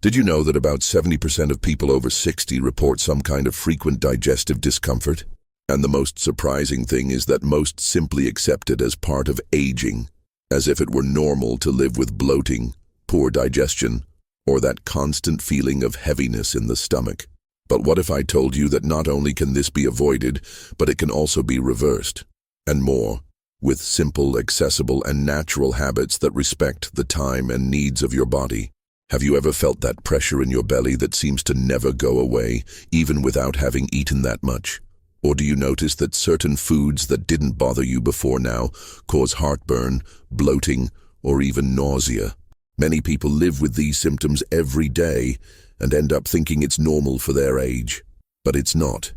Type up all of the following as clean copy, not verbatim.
Did you know that about 70% of people over 60 report some kind of frequent digestive discomfort? And the most surprising thing is that most simply accept it as part of aging, as if it were normal to live with bloating, poor digestion, or that constant feeling of heaviness in the stomach. But what if I told you that not only can this be avoided, but it can also be reversed? And more, with simple, accessible, and natural habits that respect the time and needs of your body. Have you ever felt that pressure in your belly that seems to never go away, even without having eaten that much? Or do you notice that certain foods that didn't bother you before now cause heartburn, bloating, or even nausea? Many people live with these symptoms every day and end up thinking it's normal for their age. But it's not.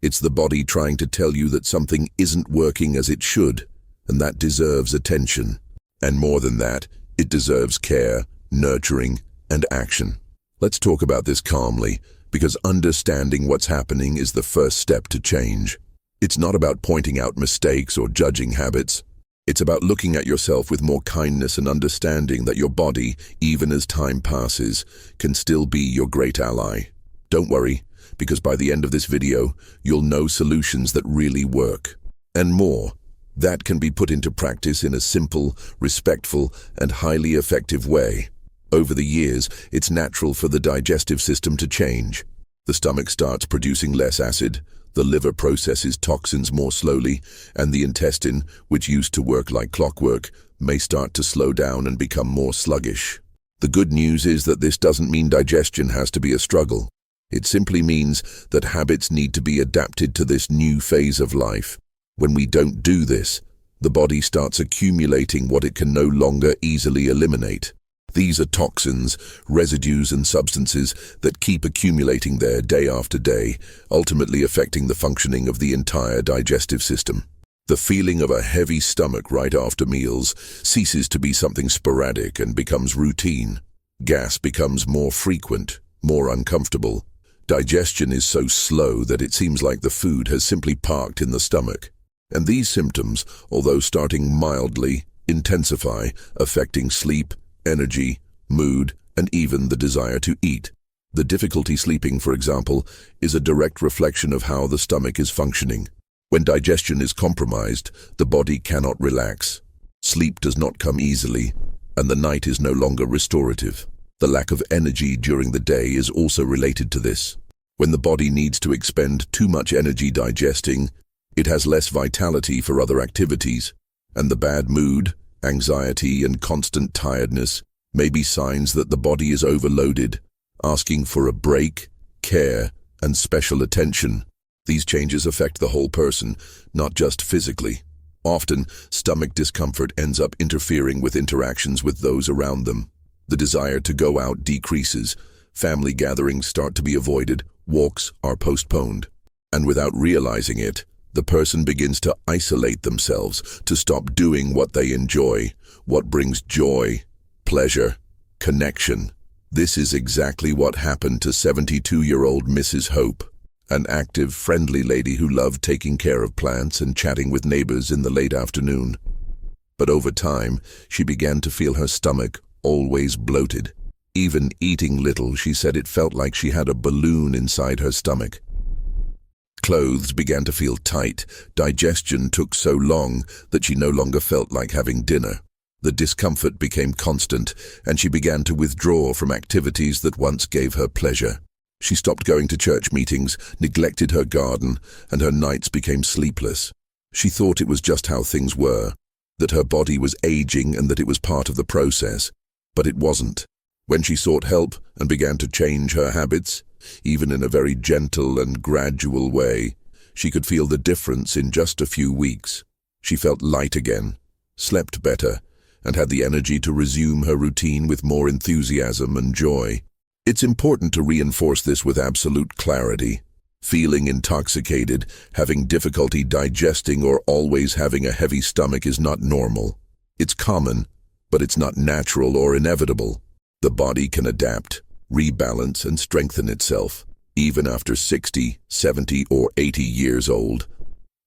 It's the body trying to tell you that something isn't working as it should, and that deserves attention. And more than that, it deserves care, nurturing, and action. Let's talk about this calmly, because understanding what's happening is the first step to change. It's not about pointing out mistakes or judging habits. It's about looking at yourself with more kindness and understanding that your body, even as time passes, can still be your great ally. Don't worry, because by the end of this video, you'll know solutions that really work. And more, that can be put into practice in a simple, respectful, and highly effective way. Over the years, it's natural for the digestive system to change. The stomach starts producing less acid, the liver processes toxins more slowly, and the intestine, which used to work like clockwork, may start to slow down and become more sluggish. The good news is that this doesn't mean digestion has to be a struggle. It simply means that habits need to be adapted to this new phase of life. When we don't do this, the body starts accumulating what it can no longer easily eliminate. These are toxins, residues, and substances that keep accumulating there day after day, ultimately affecting the functioning of the entire digestive system. The feeling of a heavy stomach right after meals ceases to be something sporadic and becomes routine. Gas becomes more frequent, more uncomfortable. Digestion is so slow that it seems like the food has simply parked in the stomach. And these symptoms, although starting mildly, intensify, affecting sleep, energy, mood, and even the desire to eat. The difficulty sleeping, for example, is a direct reflection of how the stomach is functioning. When digestion is compromised, the body cannot relax. Sleep does not come easily, and the night is no longer restorative. The lack of energy during the day is also related to this. When the body needs to expend too much energy digesting, it has less vitality for other activities, and the bad mood, anxiety, and constant tiredness may be signs that the body is overloaded, asking for a break, care, and special attention. These changes affect the whole person, not just physically. Often, stomach discomfort ends up interfering with interactions with those around them. The desire to go out decreases, family gatherings start to be avoided, walks are postponed. And without realizing it, the person begins to isolate themselves, to stop doing what they enjoy, what brings joy, pleasure, connection. This is exactly what happened to 72-year-old Mrs. Hope, an active, friendly lady who loved taking care of plants and chatting with neighbors in the late afternoon. But over time, she began to feel her stomach always bloated. Even eating little, she said it felt like she had a balloon inside her stomach. Clothes began to feel tight. Digestion took so long that she no longer felt like having dinner. The discomfort became constant, and she began to withdraw from activities that once gave her pleasure. She stopped going to church meetings, neglected her garden, and her nights became sleepless. She thought it was just how things were, that her body was aging and that it was part of the process. But it wasn't. When she sought help and began to change her habits, even in a very gentle and gradual way, she could feel the difference in just a few weeks. She felt light again, slept better, and had the energy to resume her routine with more enthusiasm and joy. It's important to reinforce this with absolute clarity. Feeling intoxicated, having difficulty digesting, or always having a heavy stomach is not normal. It's common, but it's not natural or inevitable. The body can adapt, rebalance, and strengthen itself, even after 60, 70, or 80 years old.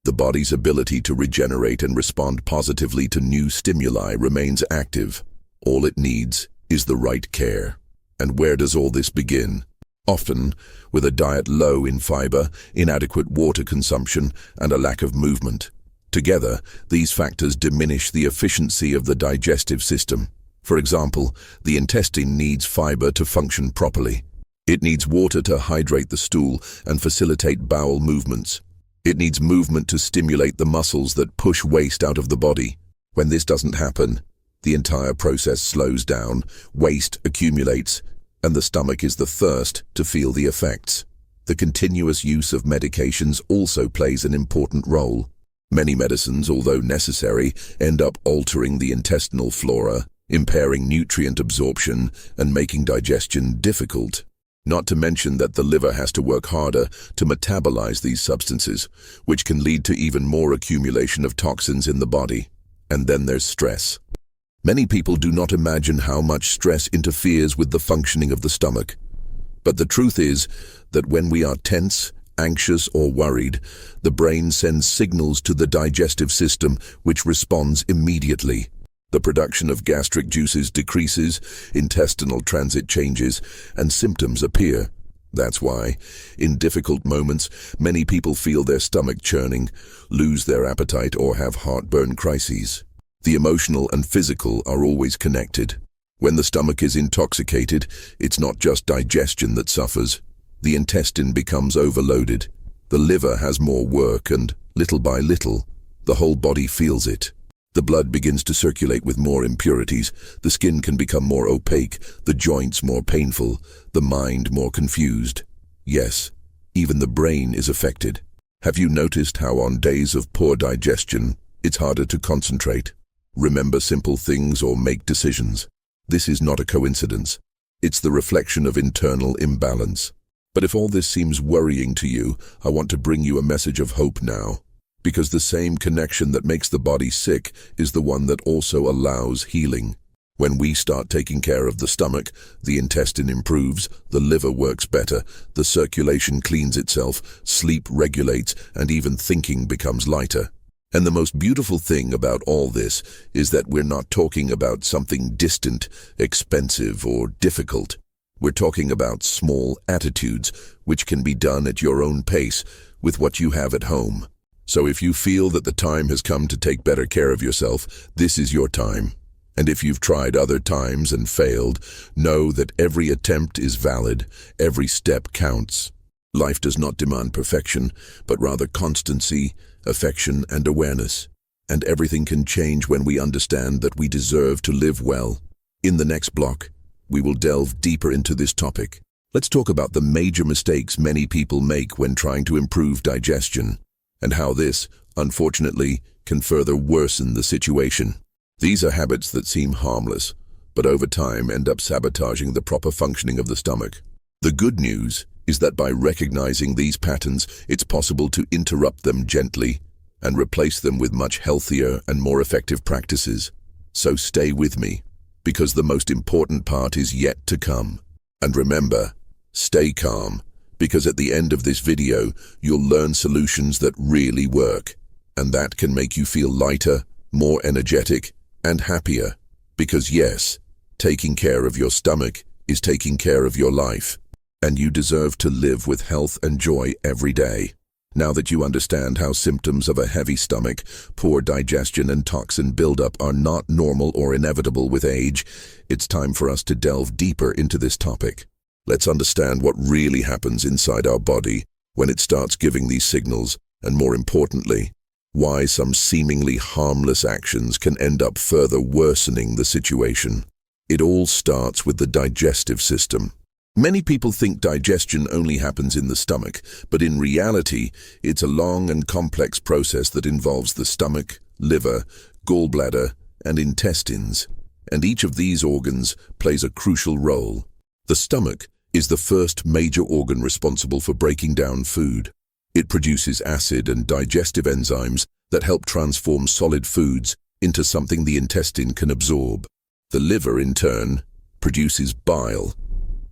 The body's ability to regenerate and respond positively to new stimuli remains active. All it needs is the right care. And where does all this begin? Often with a diet low in fiber, inadequate water consumption, and a lack of movement. Together, these factors diminish the efficiency of the digestive system. For example, the intestine needs fiber to function properly. It needs water to hydrate the stool and facilitate bowel movements. It needs movement to stimulate the muscles that push waste out of the body. When this doesn't happen, the entire process slows down, waste accumulates, and the stomach is the first to feel the effects. The continuous use of medications also plays an important role. Many medicines, although necessary, end up altering the intestinal flora, impairing nutrient absorption, and making digestion difficult. Not to mention that the liver has to work harder to metabolize these substances, which can lead to even more accumulation of toxins in the body. And then there's stress. Many people do not imagine how much stress interferes with the functioning of the stomach. But the truth is that when we are tense, anxious, or worried, the brain sends signals to the digestive system which responds immediately. The production of gastric juices decreases, intestinal transit changes, and symptoms appear. That's why, in difficult moments, many people feel their stomach churning, lose their appetite, or have heartburn crises. The emotional and physical are always connected. When the stomach is intoxicated, it's not just digestion that suffers. The intestine becomes overloaded. The liver has more work and, little by little, the whole body feels it. The blood begins to circulate with more impurities, the skin can become more opaque, the joints more painful, the mind more confused. Yes, even the brain is affected. Have you noticed how on days of poor digestion, it's harder to concentrate, remember simple things, or make decisions? This is not a coincidence. It's the reflection of internal imbalance. But if all this seems worrying to you, I want to bring you a message of hope now. Because the same connection that makes the body sick is the one that also allows healing. When we start taking care of the stomach, the intestine improves, the liver works better, the circulation cleans itself, sleep regulates, and even thinking becomes lighter. And the most beautiful thing about all this is that we're not talking about something distant, expensive, or difficult. We're talking about small attitudes, which can be done at your own pace with what you have at home. So if you feel that the time has come to take better care of yourself, this is your time. And if you've tried other times and failed, know that every attempt is valid, every step counts. Life does not demand perfection, but rather constancy, affection, and awareness. And everything can change when we understand that we deserve to live well. In the next block, we will delve deeper into this topic. Let's talk about the major mistakes many people make when trying to improve digestion, and how this, unfortunately, can further worsen the situation. These are habits that seem harmless, but over time end up sabotaging the proper functioning of the stomach. The good news is that by recognizing these patterns, it's possible to interrupt them gently and replace them with much healthier and more effective practices. So stay with me, because the most important part is yet to come. And remember, stay calm, because at the end of this video, you'll learn solutions that really work, and that can make you feel lighter, more energetic, and happier. Because yes, taking care of your stomach is taking care of your life, and you deserve to live with health and joy every day. Now that you understand how symptoms of a heavy stomach, poor digestion, and toxin buildup are not normal or inevitable with age, it's time for us to delve deeper into this topic. Let's understand what really happens inside our body when it starts giving these signals, and more importantly, why some seemingly harmless actions can end up further worsening the situation. It all starts with the digestive system. Many people think digestion only happens in the stomach, but in reality, it's a long and complex process that involves the stomach, liver, gallbladder, and intestines. And each of these organs plays a crucial role. The stomach is the first major organ responsible for breaking down food. It produces acid and digestive enzymes that help transform solid foods into something the intestine can absorb. The liver, in turn, produces bile,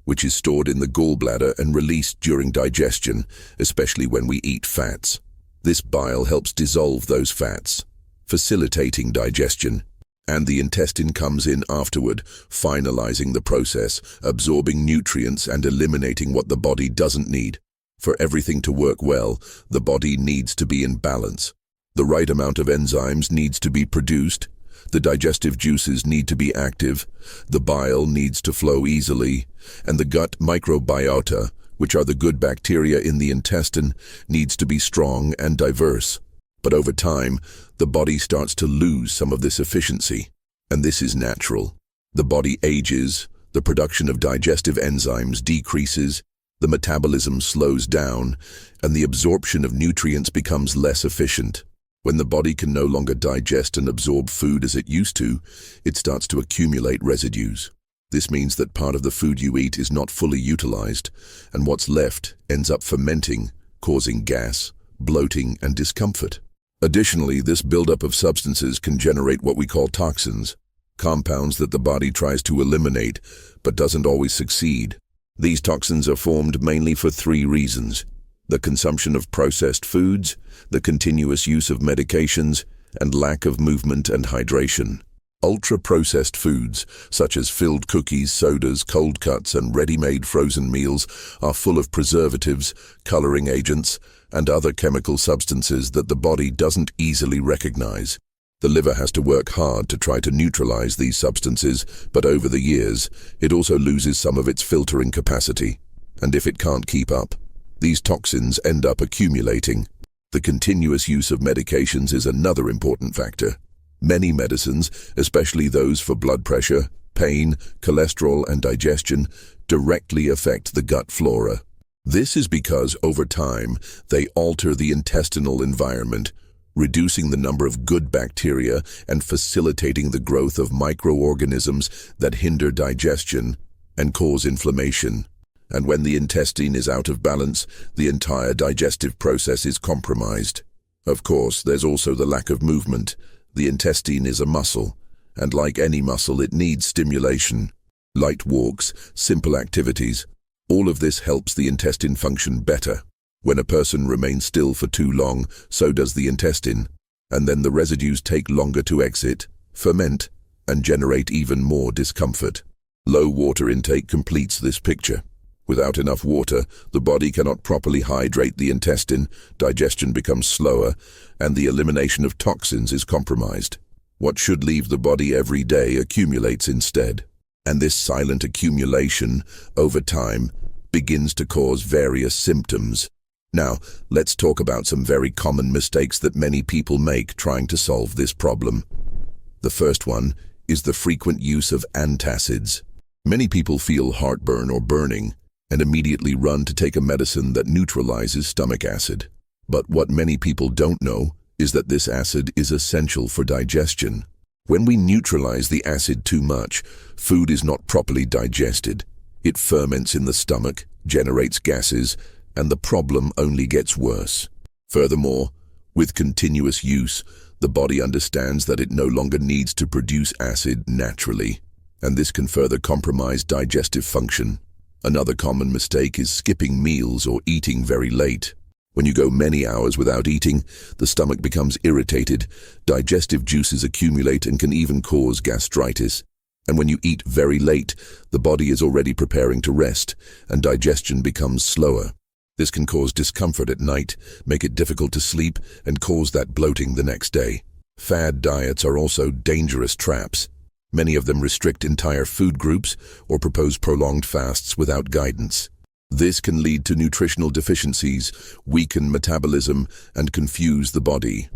which is stored in the gallbladder and released during digestion, especially when we eat fats. This bile helps dissolve those fats, facilitating digestion. And the intestine comes in afterward, finalizing the process, absorbing nutrients and eliminating what the body doesn't need. For everything to work well, the body needs to be in balance. The right amount of enzymes needs to be produced, the digestive juices need to be active, the bile needs to flow easily, and the gut microbiota, which are the good bacteria in the intestine, needs to be strong and diverse. But over time, the body starts to lose some of this efficiency, and this is natural. The body ages, the production of digestive enzymes decreases, the metabolism slows down, and the absorption of nutrients becomes less efficient. When the body can no longer digest and absorb food as it used to, it starts to accumulate residues. This means that part of the food you eat is not fully utilized, and what's left ends up fermenting, causing gas, bloating, and discomfort. Additionally, this buildup of substances can generate what we call toxins, compounds that the body tries to eliminate but doesn't always succeed. These toxins are formed mainly for three reasons: the consumption of processed foods, the continuous use of medications, and lack of movement and hydration. Ultra-processed foods, such as filled cookies, sodas, cold cuts, and ready-made frozen meals, are full of preservatives, coloring agents, and other chemical substances that the body doesn't easily recognize. The liver has to work hard to try to neutralize these substances, but over the years, it also loses some of its filtering capacity. And if it can't keep up, these toxins end up accumulating. The continuous use of medications is another important factor. Many medicines, especially those for blood pressure, pain, cholesterol, and digestion, directly affect the gut flora. This is because, over time, they alter the intestinal environment, reducing the number of good bacteria and facilitating the growth of microorganisms that hinder digestion and cause inflammation. And when the intestine is out of balance, the entire digestive process is compromised. Of course, there's also the lack of movement. The intestine is a muscle, and like any muscle, it needs stimulation. Light walks, simple activities, all of this helps the intestine function better. When a person remains still for too long, so does the intestine, and then the residues take longer to exit, ferment, and generate even more discomfort. Low water intake completes this picture. Without enough water, the body cannot properly hydrate the intestine, digestion becomes slower, and the elimination of toxins is compromised. What should leave the body every day accumulates instead. And this silent accumulation, over time, begins to cause various symptoms. Now, let's talk about some very common mistakes that many people make trying to solve this problem. The first one is the frequent use of antacids. Many people feel heartburn or burning and immediately run to take a medicine that neutralizes stomach acid. But what many people don't know is that this acid is essential for digestion. When we neutralize the acid too much, food is not properly digested. It ferments in the stomach, generates gases, and the problem only gets worse. Furthermore, with continuous use, the body understands that it no longer needs to produce acid naturally, and this can further compromise digestive function. Another common mistake is skipping meals or eating very late. When you go many hours without eating, the stomach becomes irritated, digestive juices accumulate and can even cause gastritis. And when you eat very late, the body is already preparing to rest, and digestion becomes slower. This can cause discomfort at night, make it difficult to sleep, and cause that bloating the next day. Fad diets are also dangerous traps. Many of them restrict entire food groups or propose prolonged fasts without guidance. This can lead to nutritional deficiencies, weaken metabolism, and confuse the body.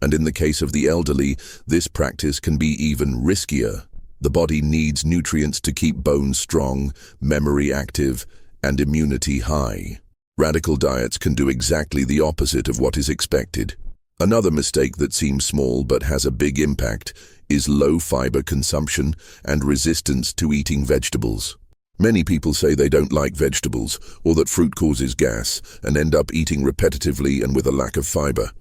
And in the case of the elderly, this practice can be even riskier. The body needs nutrients to keep bones strong, memory active, and immunity high. Radical diets can do exactly the opposite of what is expected. Another mistake that seems small but has a big impact is low fiber consumption and resistance to eating vegetables. Many people say they don't like vegetables or that fruit causes gas and end up eating repetitively and with a lack of fiber.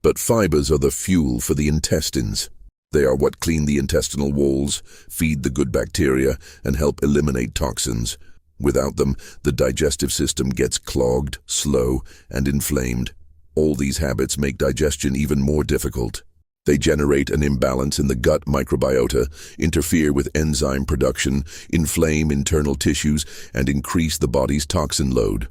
But fibers are the fuel for the intestines. They are what clean the intestinal walls, feed the good bacteria, and help eliminate toxins. Without them, the digestive system gets clogged, slow, and inflamed. All these habits make digestion even more difficult. They generate an imbalance in the gut microbiota, interfere with enzyme production, inflame internal tissues, and increase the body's toxin load.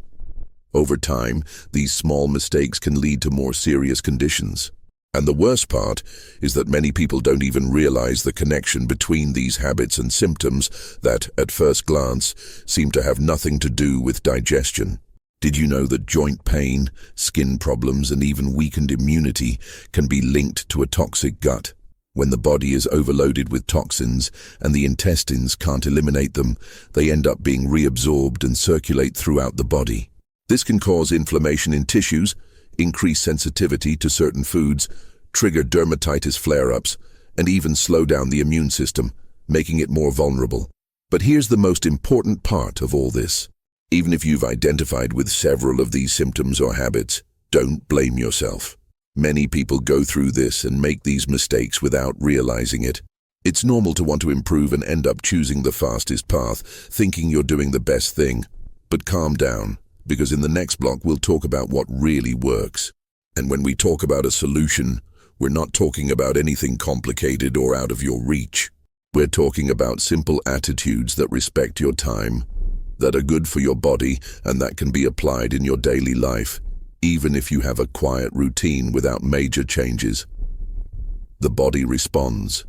Over time, these small mistakes can lead to more serious conditions. And the worst part is that many people don't even realize the connection between these habits and symptoms that, at first glance, seem to have nothing to do with digestion. Did you know that joint pain, skin problems, and even weakened immunity can be linked to a toxic gut? When the body is overloaded with toxins and the intestines can't eliminate them, they end up being reabsorbed and circulate throughout the body. This can cause inflammation in tissues, increase sensitivity to certain foods, trigger dermatitis flare-ups, and even slow down the immune system, making it more vulnerable. But here's the most important part of all this. Even if you've identified with several of these symptoms or habits, don't blame yourself. Many people go through this and make these mistakes without realizing it. It's normal to want to improve and end up choosing the fastest path, thinking you're doing the best thing. But calm down, because in the next block we'll talk about what really works. And when we talk about a solution, we're not talking about anything complicated or out of your reach. We're talking about simple attitudes that respect your time, that are good for your body, and that can be applied in your daily life, even if you have a quiet routine without major changes. The body responds.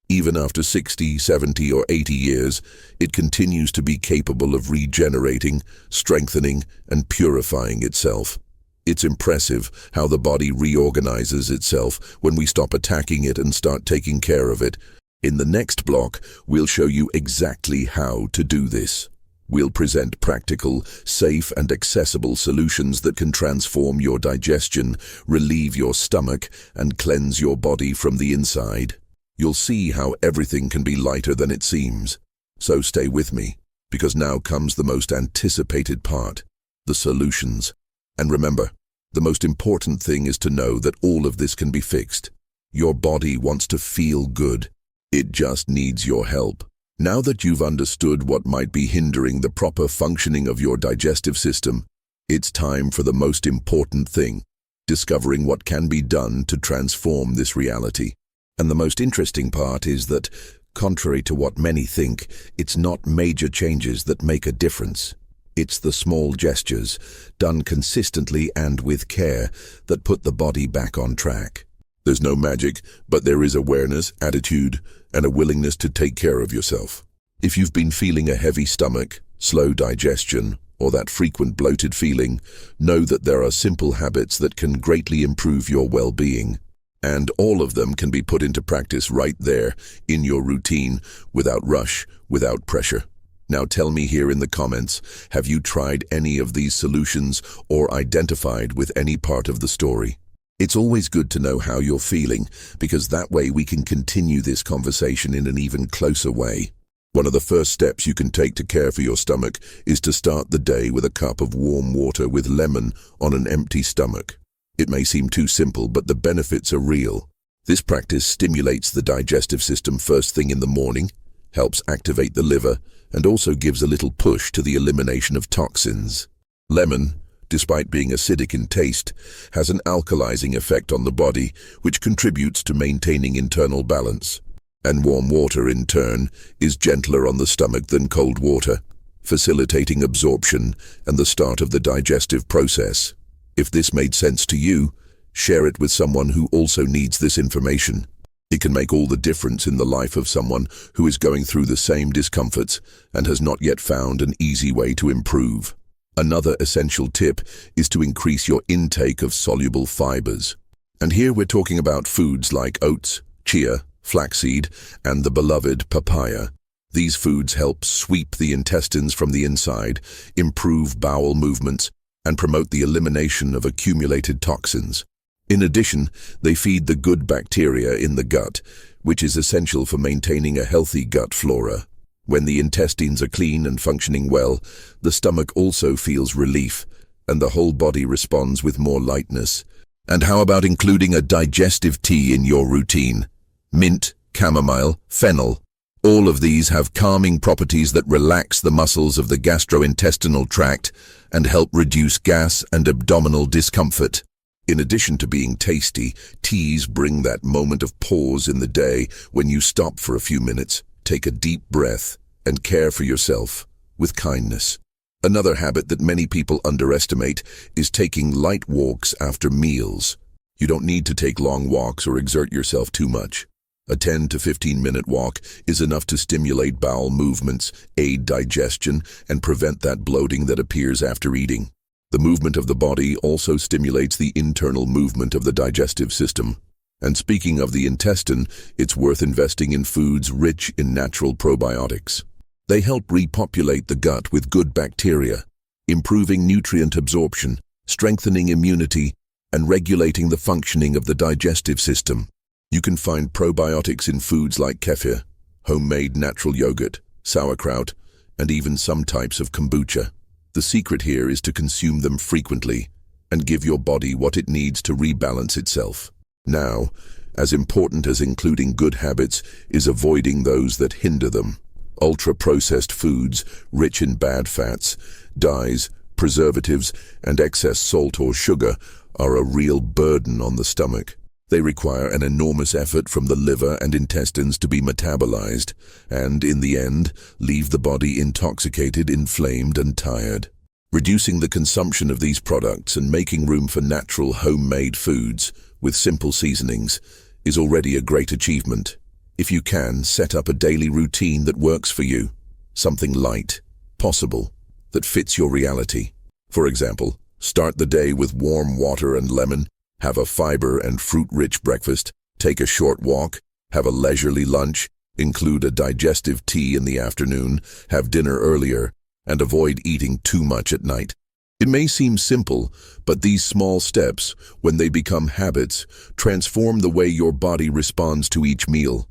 Even after 60, 70, or 80 years, it continues to be capable of regenerating, strengthening, and purifying itself. It's impressive how the body reorganizes itself when we stop attacking it and start taking care of it. In the next block, we'll show you exactly how to do this. We'll present practical, safe, and accessible solutions that can transform your digestion, relieve your stomach, and cleanse your body from the inside. You'll see how everything can be lighter than it seems. So stay with me, because now comes the most anticipated part, the solutions. And remember, the most important thing is to know that all of this can be fixed. Your body wants to feel good. It just needs your help. Now that you've understood what might be hindering the proper functioning of your digestive system, it's time for the most important thing, discovering what can be done to transform this reality. And the most interesting part is that, contrary to what many think, it's not major changes that make a difference. It's the small gestures, done consistently and with care, that put the body back on track. There's no magic, but there is awareness, attitude, and a willingness to take care of yourself. If you've been feeling a heavy stomach, slow digestion, or that frequent bloated feeling, know that there are simple habits that can greatly improve your well-being. And all of them can be put into practice right there, in your routine, without rush, without pressure. Now tell me here in the comments, have you tried any of these solutions or identified with any part of the story? It's always good to know how you're feeling, because that way we can continue this conversation in an even closer way. One of the first steps you can take to care for your stomach is to start the day with a cup of warm water with lemon on an empty stomach. It may seem too simple, but the benefits are real. This practice stimulates the digestive system first thing in the morning, helps activate the liver, and also gives a little push to the elimination of toxins. Lemon, despite being acidic in taste, has an alkalizing effect on the body, which contributes to maintaining internal balance. And warm water, in turn, is gentler on the stomach than cold water, facilitating absorption and the start of the digestive process. If this made sense to you, share it with someone who also needs this information. It can make all the difference in the life of someone who is going through the same discomforts and has not yet found an easy way to improve. Another essential tip is to increase your intake of soluble fibers. And here we're talking about foods like oats, chia, flaxseed, and the beloved papaya. These foods help sweep the intestines from the inside, improve bowel movements, and promote the elimination of accumulated toxins. In addition, they feed the good bacteria in the gut, which is essential for maintaining a healthy gut flora. When the intestines are clean and functioning well, the stomach also feels relief, and the whole body responds with more lightness. And how about including a digestive tea in your routine? Mint, chamomile, fennel. All of these have calming properties that relax the muscles of the gastrointestinal tract and help reduce gas and abdominal discomfort. In addition to being tasty, teas bring that moment of pause in the day when you stop for a few minutes, take a deep breath, and care for yourself with kindness. Another habit that many people underestimate is taking light walks after meals. You don't need to take long walks or exert yourself too much. A 10 to 15-minute walk is enough to stimulate bowel movements, aid digestion, and prevent that bloating that appears after eating. The movement of the body also stimulates the internal movement of the digestive system. And speaking of the intestine, it's worth investing in foods rich in natural probiotics. They help repopulate the gut with good bacteria, improving nutrient absorption, strengthening immunity, and regulating the functioning of the digestive system. You can find probiotics in foods like kefir, homemade natural yogurt, sauerkraut, and even some types of kombucha. The secret here is to consume them frequently and give your body what it needs to rebalance itself. Now, as important as including good habits is avoiding those that hinder them. Ultra-processed foods, rich in bad fats, dyes, preservatives, and excess salt or sugar are a real burden on the stomach. They require an enormous effort from the liver and intestines to be metabolized, and, in the end, leave the body intoxicated, inflamed, and tired. Reducing the consumption of these products and making room for natural homemade foods with simple seasonings is already a great achievement. If you can, set up a daily routine that works for you. Something light, possible, that fits your reality. For example, start the day with warm water and lemon, have a fiber and fruit-rich breakfast, take a short walk, have a leisurely lunch, include a digestive tea in the afternoon, have dinner earlier, and avoid eating too much at night. It may seem simple, but these small steps, when they become habits, transform the way your body responds to each meal.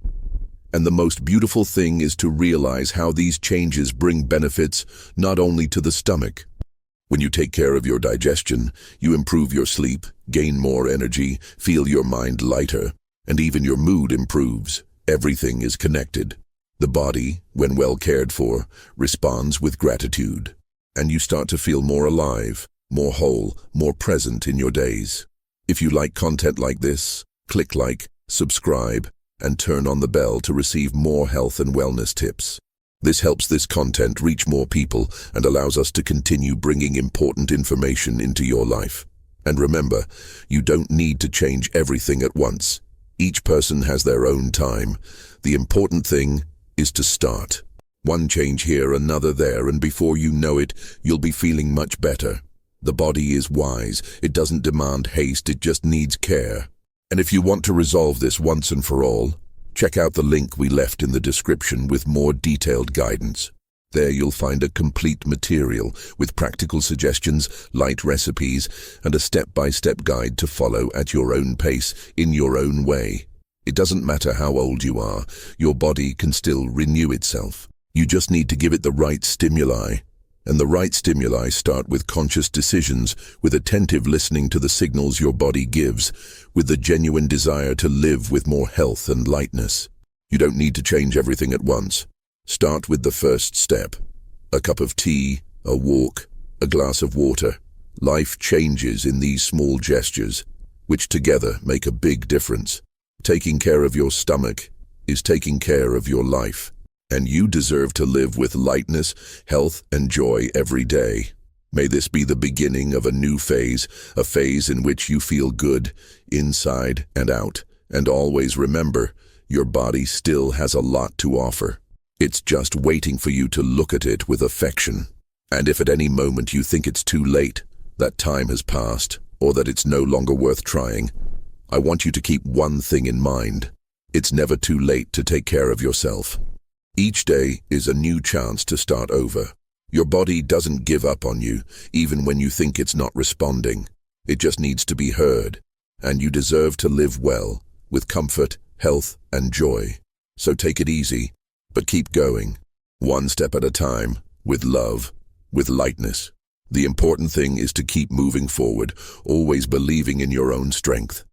And the most beautiful thing is to realize how these changes bring benefits not only to the stomach. When you take care of your digestion, you improve your sleep, gain more energy, feel your mind lighter, and even your mood improves. Everything is connected. The body, when well cared for, responds with gratitude, and you start to feel more alive, more whole, more present in your days. If you like content like this, click like, subscribe, and turn on the bell to receive more health and wellness tips. This helps this content reach more people and allows us to continue bringing important information into your life. And remember, you don't need to change everything at once. Each person has their own time. The important thing is to start. One change here, another there, and before you know it, you'll be feeling much better. The body is wise. It doesn't demand haste, it just needs care. And if you want to resolve this once and for all, check out the link we left in the description with more detailed guidance. There you'll find a complete material with practical suggestions, light recipes, and a step-by-step guide to follow at your own pace, in your own way. It doesn't matter how old you are, your body can still renew itself. You just need to give it the right stimuli. And the right stimuli start with conscious decisions, with attentive listening to the signals your body gives, with the genuine desire to live with more health and lightness. You don't need to change everything at once. Start with the first step. A cup of tea, a walk, a glass of water. Life changes in these small gestures, which together make a big difference. Taking care of your stomach is taking care of your life. And you deserve to live with lightness, health, and joy every day. May this be the beginning of a new phase, a phase in which you feel good, inside and out. And always remember, your body still has a lot to offer. It's just waiting for you to look at it with affection. And if at any moment you think it's too late, that time has passed, or that it's no longer worth trying, I want you to keep one thing in mind. It's never too late to take care of yourself. Each day is a new chance to start over. Your body doesn't give up on you, even when you think it's not responding. It just needs to be heard. And you deserve to live well, with comfort, health, and joy. So take it easy, but keep going. One step at a time, with love, with lightness. The important thing is to keep moving forward, always believing in your own strength.